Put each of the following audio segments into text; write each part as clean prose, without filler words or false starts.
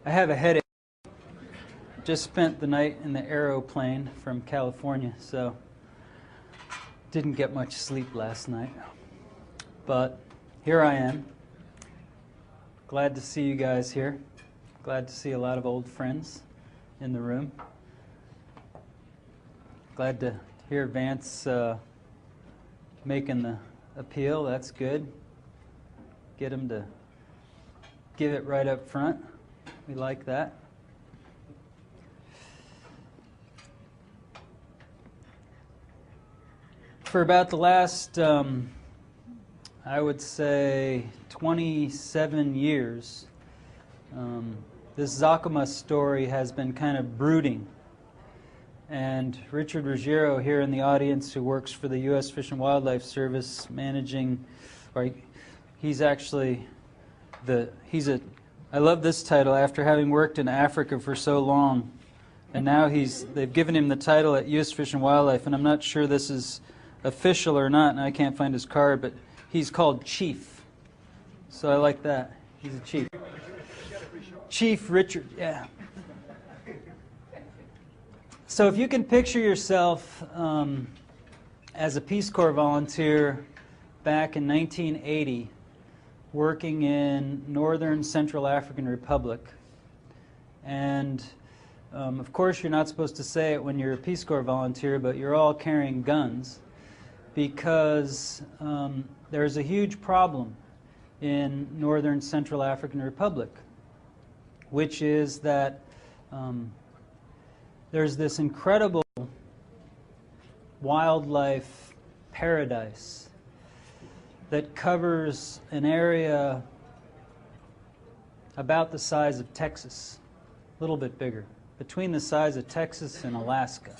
I have a headache. Just spent the night in the aeroplane from California, so didn't get much sleep last night. But here I am. Glad to see you guys here. Glad to see a lot of old friends in the room. Glad to hear Vance making the appeal. That's good. Get him to give it right up front. We like that. For about the last, I would say, 27 years, this Zakouma story has been kind of brooding. And Richard Ruggiero here in the audience, who works for the U.S. Fish and Wildlife Service, managing, or he's actually I love this title, after having worked in Africa for so long. And now they've given him the title at U.S. Fish and Wildlife, and I'm not sure this is official or not, and I can't find his card, but he's called Chief. So I like that. He's a chief. Chief Richard, yeah. So if you can picture yourself as a Peace Corps volunteer back in 1980, working in northern Central African Republic, and of course you're not supposed to say it when you're a Peace Corps volunteer, but you're all carrying guns, because there's a huge problem in northern Central African Republic, which is that there's this incredible wildlife paradise that covers an area about the size of Texas, a little bit bigger, between the size of Texas and Alaska,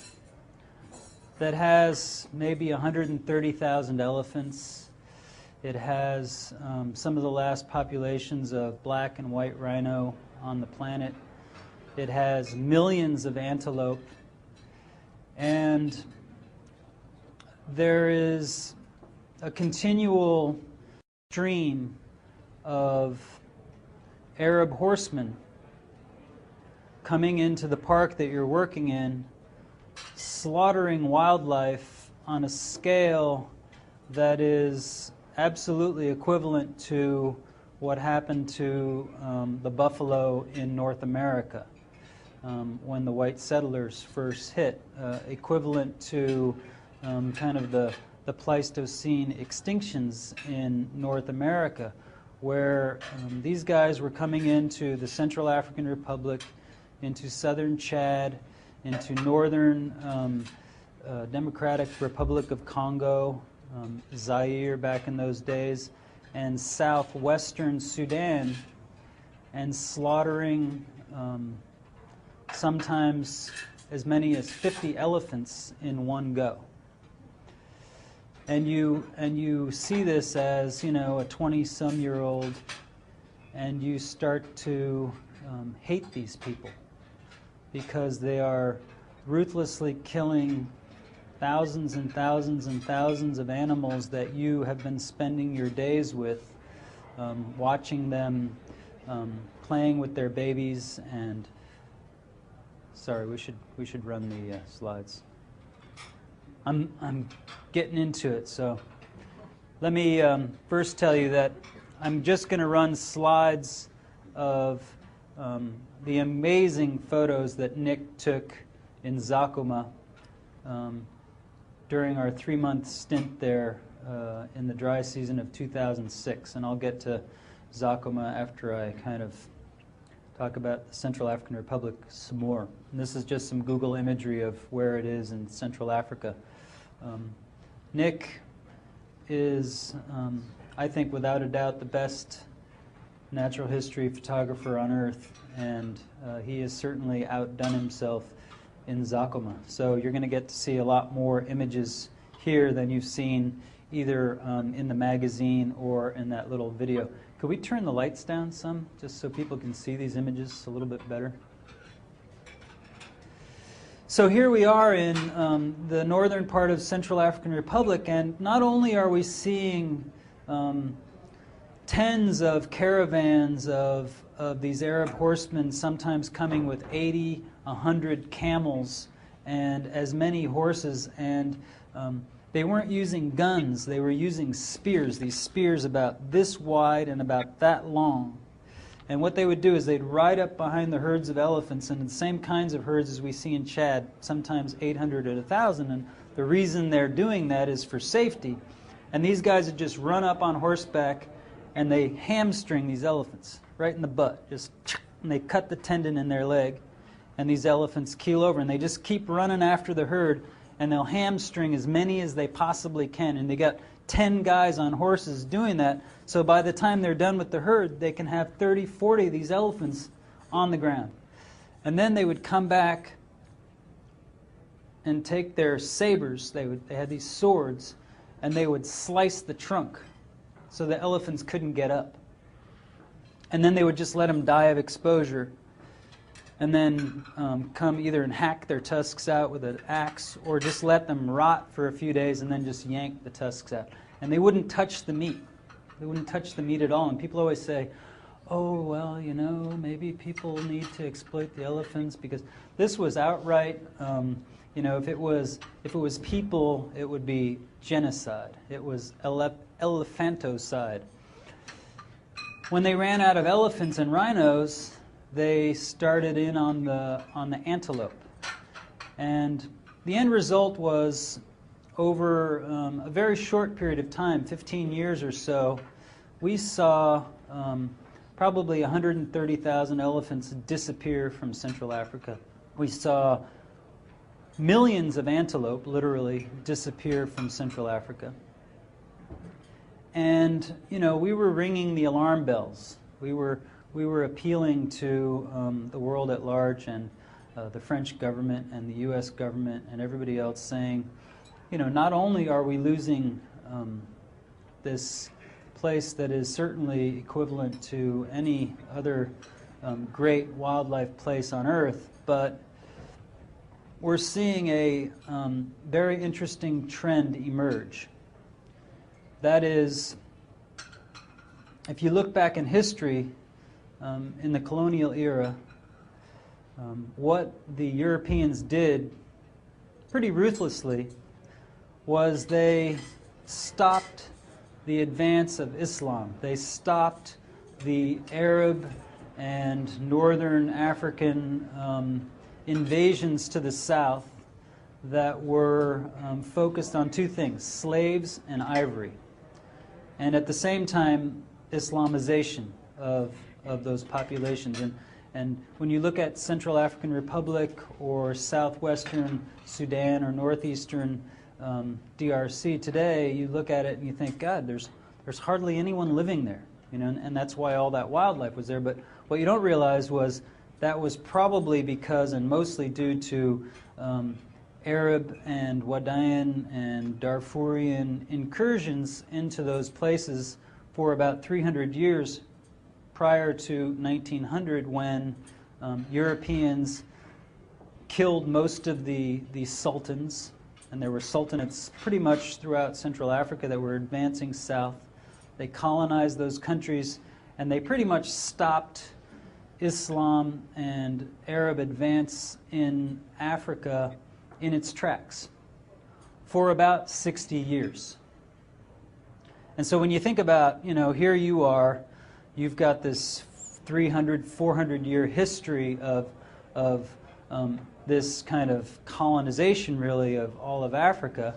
that has maybe 130,000 elephants. It has some of the last populations of black and white rhino on the planet. It has millions of antelope. And there is a continual stream of Arab horsemen coming into the park that you're working in, slaughtering wildlife on a scale that is absolutely equivalent to what happened to the buffalo in North America when the white settlers first hit, equivalent to kind of the Pleistocene extinctions in North America, where these guys were coming into the Central African Republic, into southern Chad, into northern Democratic Republic of Congo, Zaire back in those days, and southwestern Sudan, and slaughtering sometimes as many as 50 elephants in one go. And you see this as, you know, a 20-some-year-old, and you start to hate these people because they are ruthlessly killing thousands and thousands and thousands of animals that you have been spending your days with, watching them playing with their babies. And sorry, we should run the slides. I'm getting into it, so let me first tell you that I'm just going to run slides of the amazing photos that Nick took in Zakouma during our 3-month stint there in the dry season of 2006, and I'll get to Zakouma after I kind of talk about the Central African Republic some more. And this is just some Google imagery of where it is in Central Africa. Nick is, I think, without a doubt, the best natural history photographer on earth, and he has certainly outdone himself in Zakouma. So you're going to get to see a lot more images here than you've seen either in the magazine or in that little video. Could we turn the lights down some, just so people can see these images a little bit better? So here we are in the northern part of Central African Republic, and not only are we seeing tens of caravans of these Arab horsemen, sometimes coming with 80, 100 camels and as many horses, and they weren't using guns, they were using spears, these spears about this wide and about that long. And what they would do is they'd ride up behind the herds of elephants, and the same kinds of herds as we see in Chad, sometimes 800 at 1,000, and the reason they're doing that is for safety. And these guys would just run up on horseback and they hamstring these elephants right in the butt, and they cut the tendon in their leg, and these elephants keel over, and they just keep running after the herd, and they'll hamstring as many as they possibly can. And they got 10 guys on horses doing that, so by the time they're done with the herd, they can have 30, 40 of these elephants on the ground. And then they would come back and take their sabers, they had these swords, and they would slice the trunk so the elephants couldn't get up. And then they would just let them die of exposure, and then come either and hack their tusks out with an axe, or just let them rot for a few days and then just yank the tusks out. And they wouldn't touch the meat. They wouldn't touch the meat at all. And people always say, oh, well, you know, maybe people need to exploit the elephants, because this was outright, you know, if it was people, it would be genocide. It was elephantocide. When they ran out of elephants and rhinos, they started in on the antelope. And the end result was, over a very short period of time, 15 years or so, we saw probably 130,000 elephants disappear from Central Africa. We saw millions of antelope literally disappear from Central Africa. And, you know, we were ringing the alarm bells. We were appealing to the world at large, and the French government and the U.S. government and everybody else, saying, you know, not only are we losing this place that is certainly equivalent to any other great wildlife place on Earth, but we're seeing a very interesting trend emerge. That is, if you look back in history, in the colonial era, what the Europeans did pretty ruthlessly was they stopped the advance of Islam. They stopped the Arab and northern African invasions to the south that were focused on two things: slaves and ivory. And at the same time, Islamization of those populations. And when you look at Central African Republic or southwestern Sudan or northeastern DRC today, you look at it and you think, God, there's hardly anyone living there, you know, and that's why all that wildlife was there. But what you don't realize was that was probably because, and mostly due to, Arab and Wadian and Darfurian incursions into those places for about 300 years prior to 1900, when Europeans killed most of the sultans, and there were sultanates pretty much throughout Central Africa that were advancing south. They colonized those countries, and they pretty much stopped Islam and Arab advance in Africa in its tracks for about 60 years. And so when you think about, you know, here you are, you've got this 300, 400-year history of this kind of colonization, really, of all of Africa.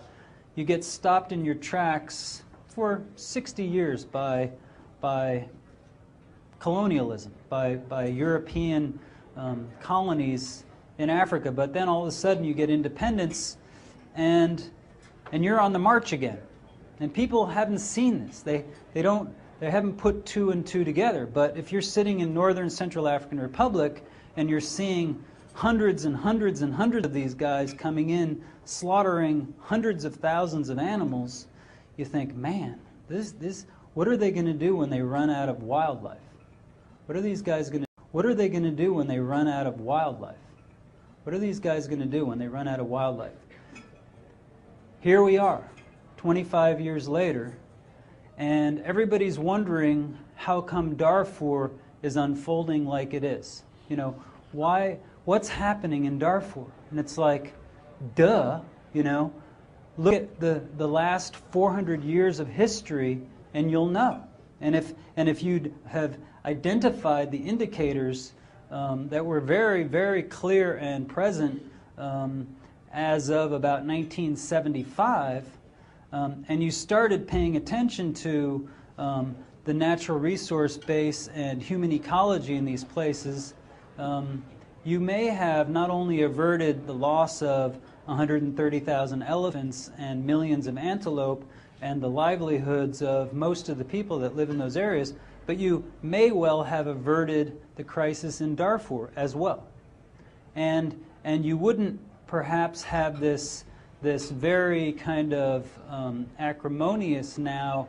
You get stopped in your tracks for 60 years by colonialism, by European colonies in Africa. But then all of a sudden you get independence, and you're on the march again. And people haven't seen this. They haven't put two and two together. But if you're sitting in northern Central African Republic and you're seeing hundreds and hundreds and hundreds of these guys coming in, slaughtering hundreds of thousands of animals, you think, man, what are they going to do when they run out of wildlife? What are these guys going to do when they run out of wildlife? What are these guys going to do when they run out of wildlife? Here we are, 25 years later, and everybody's wondering how come Darfur is unfolding like it is. You know, what's happening in Darfur? And it's like, duh, you know, look at the last 400 years of history and you'll know. And if you'd have identified the indicators that were very, very clear and present as of about 1975, and you started paying attention to the natural resource base and human ecology in these places, you may have not only averted the loss of 130,000 elephants and millions of antelope and the livelihoods of most of the people that live in those areas, but you may well have averted the crisis in Darfur as well. And you wouldn't perhaps have this very kind of acrimonious now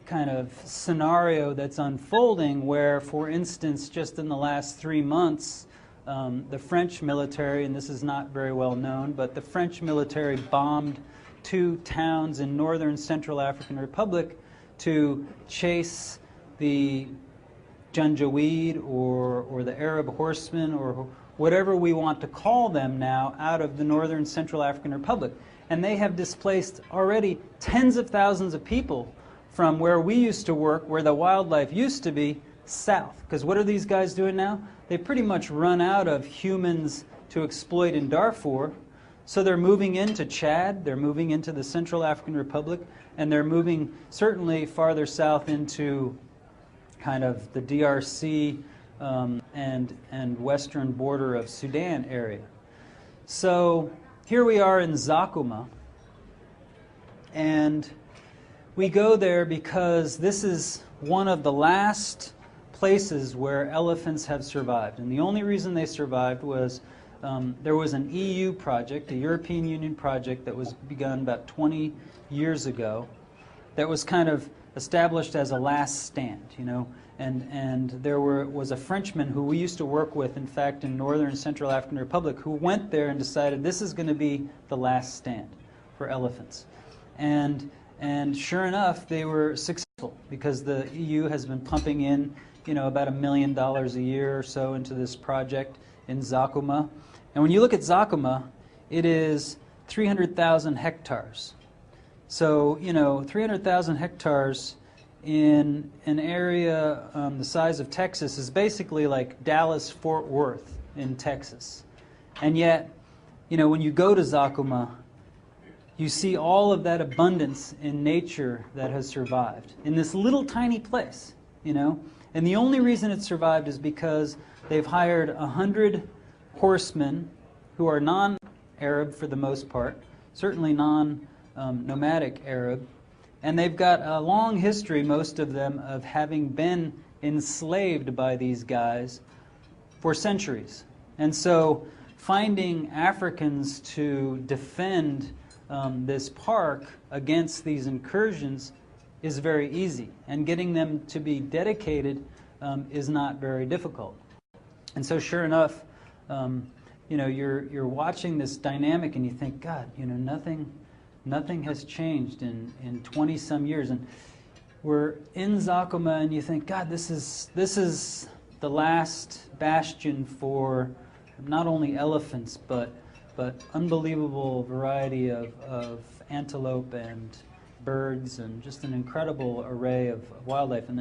kind of scenario that's unfolding where, for instance, just in the last 3 months, the French military, and this is not very well known, but the French military bombed 2 towns in northern Central African Republic to chase the Janjaweed or the Arab horsemen or whatever we want to call them now out of the northern Central African Republic. And they have displaced already tens of thousands of people from where we used to work, where the wildlife used to be, south. Because what are these guys doing now? They pretty much run out of humans to exploit in Darfur, so they're moving into Chad, they're moving into the Central African Republic, and they're moving certainly farther south into kind of the DRC and western border of Sudan area. So here we are in Zakouma, and we go there because this is one of the last places where elephants have survived. And the only reason they survived was there was an EU project, a European Union project that was begun about 20 years ago that was kind of established as a last stand, you know. And there was a Frenchman who we used to work with, in fact, in northern Central African Republic, who went there and decided this is going to be the last stand for elephants. And sure enough, they were successful because the EU has been pumping in, you know, about $1 million a year or so into this project in Zakouma. And when you look at Zakouma, it is 300,000 hectares. So, you know, 300,000 hectares in an area the size of Texas is basically like Dallas-Fort Worth in Texas. And yet, you know, when you go to Zakouma, you see all of that abundance in nature that has survived in this little tiny place, you know. And the only reason it survived is because they've hired 100 horsemen who are non-Arab for the most part, certainly non-nomadic Arab, and they've got a long history, most of them, of having been enslaved by these guys for centuries. And so finding Africans to defend this park against these incursions is very easy, and getting them to be dedicated is not very difficult. And so sure enough, you know, you're watching this dynamic and you think, God, you know, nothing has changed in 20-some years. And we're in Zakouma and you think, God, this is the last bastion for not only elephants, but unbelievable variety of antelope and birds and just an incredible array of wildlife and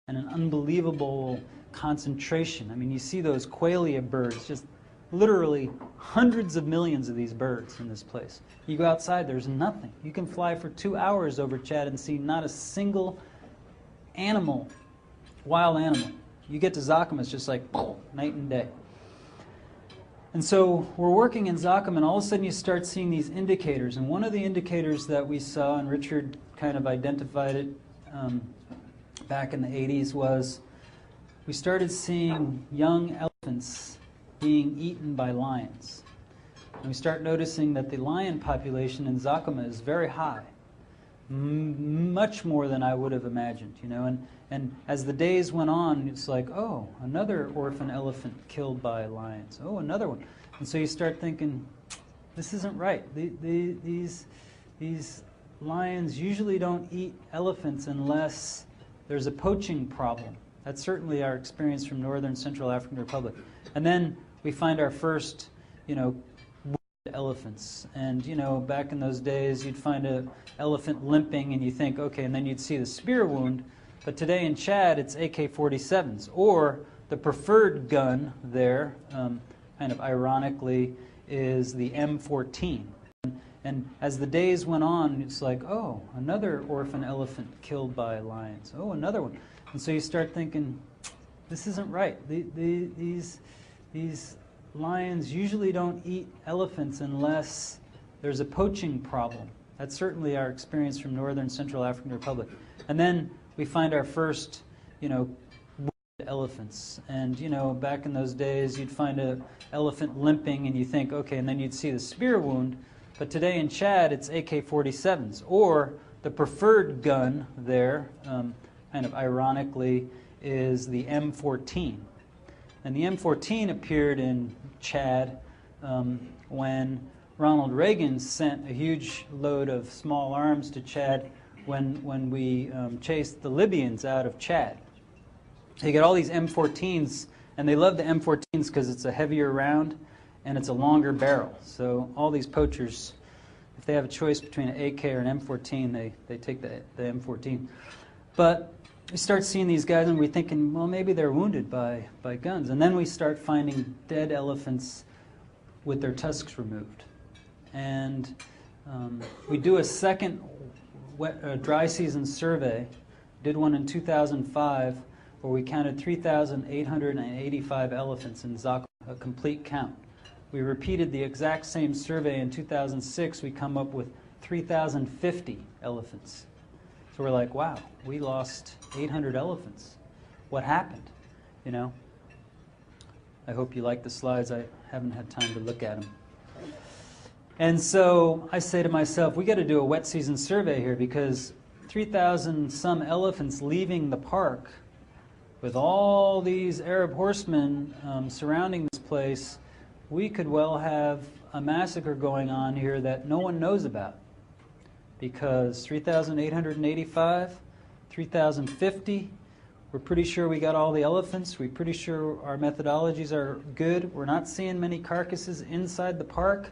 an unbelievable concentration. I mean, you see those qualia birds, just literally hundreds of millions of these birds in this place. You go outside, there's nothing. You can fly for 2 hours over Chad and see not a single animal, wild animal. You get to Zakouma, it's just like night and day. And so we're working in Zakouma, and all of a sudden you start seeing these indicators. And one of the indicators that we saw, and Richard kind of identified it back in the 80s, was we started seeing young elephants being eaten by lions. And we start noticing that the lion population in Zakouma is very high, much more than I would have imagined, you know. And as the days went on, it's like, oh, another orphan elephant killed by lions. Oh, another one. And so you start thinking, this isn't right. These lions usually don't eat elephants unless there's a poaching problem. That's certainly our experience from northern Central African Republic. And then we find our first, wounded elephants. And, back in those days, you'd find an elephant limping and you think, okay, and then you'd see the spear wound. But today in Chad, it's AK-47s. Or the preferred gun there, kind of ironically, is the M14. And as the days went on, it's like, oh, another orphan elephant killed by lions. Oh, another one. And so you start thinking, this isn't right. These lions usually don't eat elephants unless there's a poaching problem. That's certainly our experience from northern Central African Republic. And then we find our first, wounded elephants. And, back in those days, you'd find an elephant limping and you think, okay, and then you'd see the spear wound. But today in Chad, it's AK-47s. Or the preferred gun there, kind of ironically, is the M14. And the M14 appeared in Chad when Ronald Reagan sent a huge load of small arms to Chad when we chased the Libyans out of Chad. You get all these M14s, and they love the M14s because it's a heavier round and it's a longer barrel. So all these poachers, if they have a choice between an AK or an M14, they take the M14. But we start seeing these guys and we're thinking, well, maybe they're wounded by guns. And then we start finding dead elephants with their tusks removed. And we do a second dry season survey, did one in 2005, where we counted 3,885 elephants in Zakouma, a complete count. We repeated the exact same survey in 2006. We come up with 3,050 elephants. So we're like, wow, we lost 800 elephants. What happened? I hope you like the slides. I haven't had time to look at them. And so I say to myself, we got to do a wet season survey here, because 3,000 some elephants leaving the park with all these Arab horsemen surrounding this place, we could well have a massacre going on here that no one knows about. Because 3,885, 3,050, we're pretty sure we got all the elephants. We're pretty sure our methodologies are good. We're not seeing many carcasses inside the park.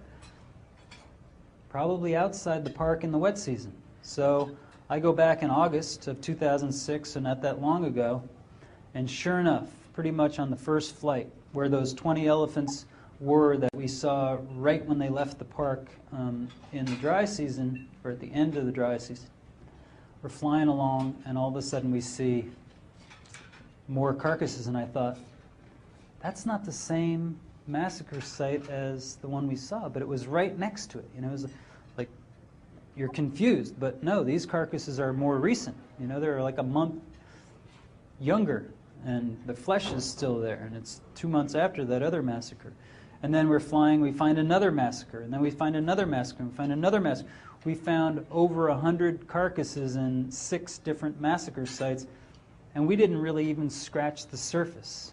Probably outside the park in the wet season. So I go back in August of 2006, so not that long ago, and sure enough, pretty much on the first flight, where those 20 elephants were that we saw right when they left the park in the dry season, or at the end of the dry season. We're flying along, and all of a sudden we see more carcasses, and I thought, that's not the same massacre site as the one we saw, but it was right next to it. It was like, you're confused, but no, these carcasses are more recent. They're like a month younger, and the flesh is still there, and it's 2 months after that other massacre. And then we're flying, we find another massacre, and then we find another massacre, and we find another massacre. We found over 100 carcasses in 6 different massacre sites, and we didn't really even scratch the surface,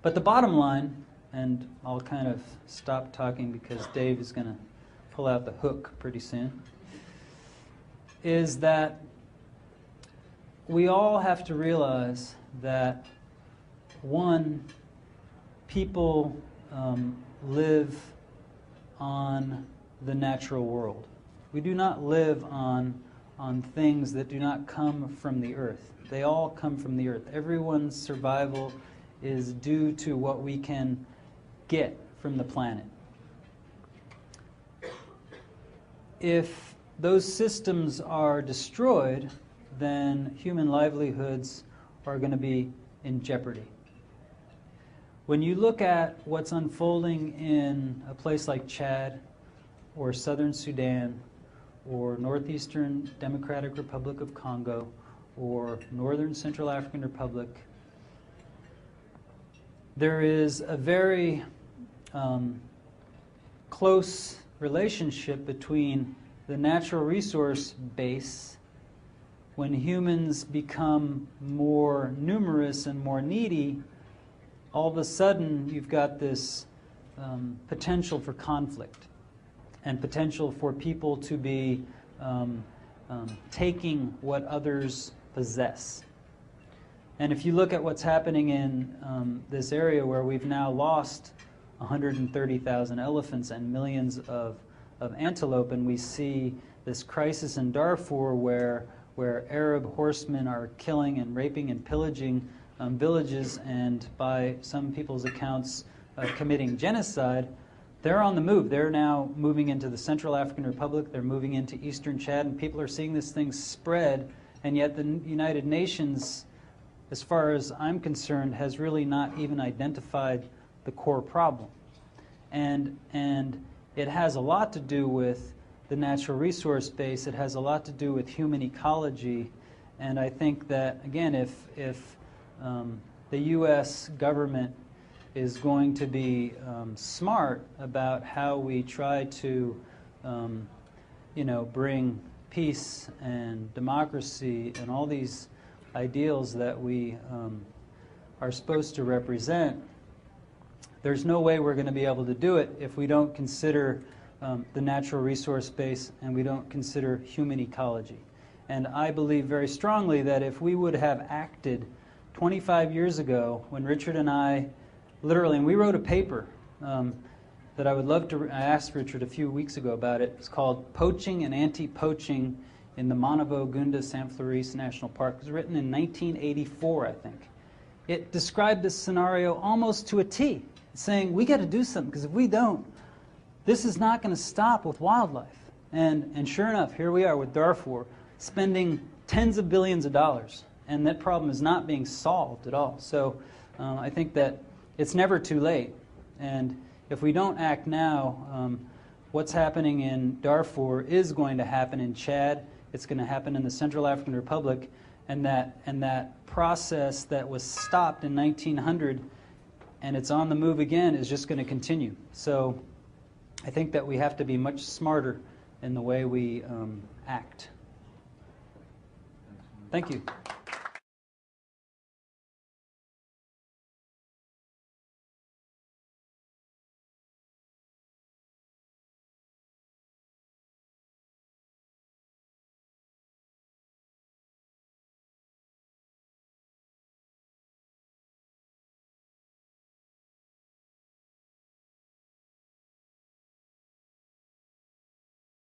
But the bottom line, and I'll kind of stop talking because Dave is going to pull out the hook pretty soon, is that we all have to realize that, one, people live on the natural world. We do not live on things that do not come from the earth. They all come from the earth. Everyone's survival is due to what we can get from the planet. If those systems are destroyed, then human livelihoods are going to be in jeopardy. When you look at what's unfolding in a place like Chad or southern Sudan or northeastern Democratic Republic of Congo or northern Central African Republic, there is a very close relationship between the natural resource base. When humans become more numerous and more needy, all of a sudden you've got this potential for conflict. and potential for people to be taking what others possess. And if you look at what's happening in this area where we've now lost 130,000 elephants and millions of antelope, and we see this crisis in Darfur where Arab horsemen are killing and raping and pillaging villages, and by some people's accounts committing genocide, they're on the move. They're now moving into the Central African Republic, they're moving into eastern Chad, and people are seeing this thing spread, and yet the United Nations, as far as I'm concerned, has really not even identified the core problem. And it has a lot to do with the natural resource base, it has a lot to do with human ecology, and I think that, again, if the U.S. government is going to be smart about how we try to, bring peace and democracy and all these ideals that we are supposed to represent, there's no way we're going to be able to do it if we don't consider the natural resource base and we don't consider human ecology. And I believe very strongly that if we would have acted 25 years ago when Richard and I literally, and we wrote a paper that I would love to, I asked Richard a few weeks ago about it. It's called Poaching and Anti-Poaching in the Manavo-Gunda-San-Floris National Park. It was written in 1984, I think. It described this scenario almost to a T, saying we got to do something, because if we don't, this is not going to stop with wildlife. And sure enough, here we are with Darfur, spending tens of billions of dollars, and that problem is not being solved at all. So I think that it's never too late, and if we don't act now, what's happening in Darfur is going to happen in Chad, it's going to happen in the Central African Republic, and that process that was stopped in 1900 and it's on the move again is just going to continue. So I think that we have to be much smarter in the way we act. Thank you.